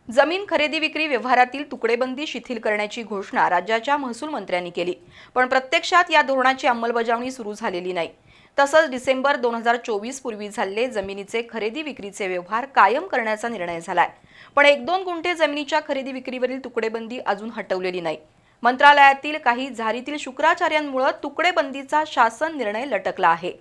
जमीन खरेदी विक्री व्यवहारातील तुकडेबंदी शिथिल करण्याची घोषणा राज्याच्या महसूल मंत्र्यांनी केली, पण प्रत्यक्षात या धोरणाची अंमलबजावणी सुरू झालेली नाही। तसंच डिसेंबर 2024 पूर्वी झालेले जमिनीचे खरेदी विक्रीचे व्यवहार कायम करण्याचा निर्णय झालाय, पण 1-2 गुंठे जमिनीच्या खरेदी विक्रीवरील तुकडेबंदी अजून हटवलेली नाही। मंत्रालयातील काही झारीतील शुक्राचार्यांमुळे तुकडेबंदीचा शासन निर्णय लटकला आहे।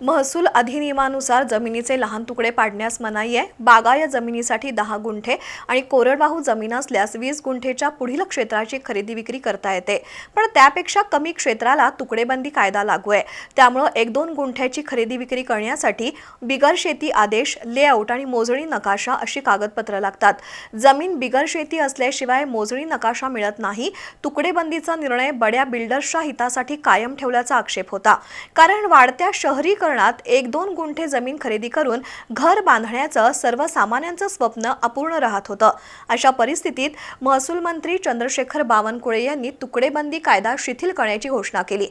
महसूल अधिनियमानुसार जमिनीचे लहान तुकडे पाडण्यास मनाई आहे। बागायत जमिनीसाठी 10 गुंठे आणि कोरडवाहू जमीन असल्यास 20 गुंठेच्या पुढील क्षेत्राची खरेदी विक्री करता येते, पण त्यापेक्षा कमी क्षेत्राला तुकडेबंदी कायदा लागू आहे। त्यामुळे 1-2 गुंठ्याची खरेदी विक्री करण्यासाठी बिगर शेती आदेश, लेआउट आणि मोजणी नकाशा अशी कागदपत्र लागतात। जमीन बिगर शेती असल्याशिवाय मोजणी नकाशा मिळत नाही। तुकडेबंदीचा निर्णय बड्या बिल्डर्सच्या हितासाठी कायम ठेवल्याचा आक्षेप होता, कारण वाढत्या शहरी 1-2 गुंठे जमीन खरेदी करून घर बांधण्याचं सर्वसामान्यांचं स्वप्न अपूर्ण राहत होतं। अशा परिस्थितीत महसूल मंत्री चंद्रशेखर बावनकुळे यांनी तुकडेबंदी कायदा शिथिल करण्याची घोषणा केली।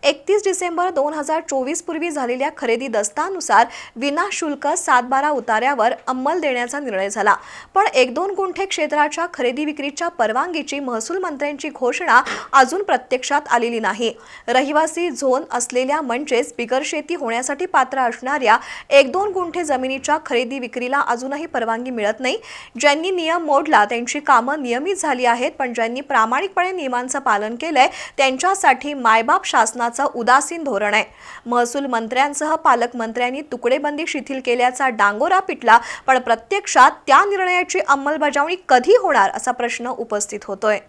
31 डिसेंबर 2024 पूर्वी झालेल्या खरेदी दस्तानुसार विनाशुल्क 7-12 उतार्यावर अंमल देण्याचा निर्णय झाला, पण 1-2 गुंठे क्षेत्राच्या खरेदी विक्रीच्या परवानगीची महसूल मंत्र्यांची घोषणा अजून प्रत्यक्षात आलेली नाही। रहिवासी झोन असलेल्या म्हणजेच बिगर शेती होण्यासाठी पात्र असणाऱ्या 1-2 गुंठे जमिनीच्या खरेदी विक्रीला अजूनही परवानगी मिळत नाही। ज्यांनी नियम मोडला त्यांची कामं नियमित झाली आहेत, पण ज्यांनी प्रामाणिकपणे नियमांचं पालन केलंय त्यांच्यासाठी मायबाप शासनाचं उदासीन धोरण आहे। महसूल मंत्र्यांसह पालकमंत्र्यांनी तुकडेबंदी शिथिल केल्याचा डांगोरा पिटला, पण प्रत्यक्षात त्या निर्णयाची अंमलबजावणी कधी होणार असा प्रश्न उपस्थित होतोय।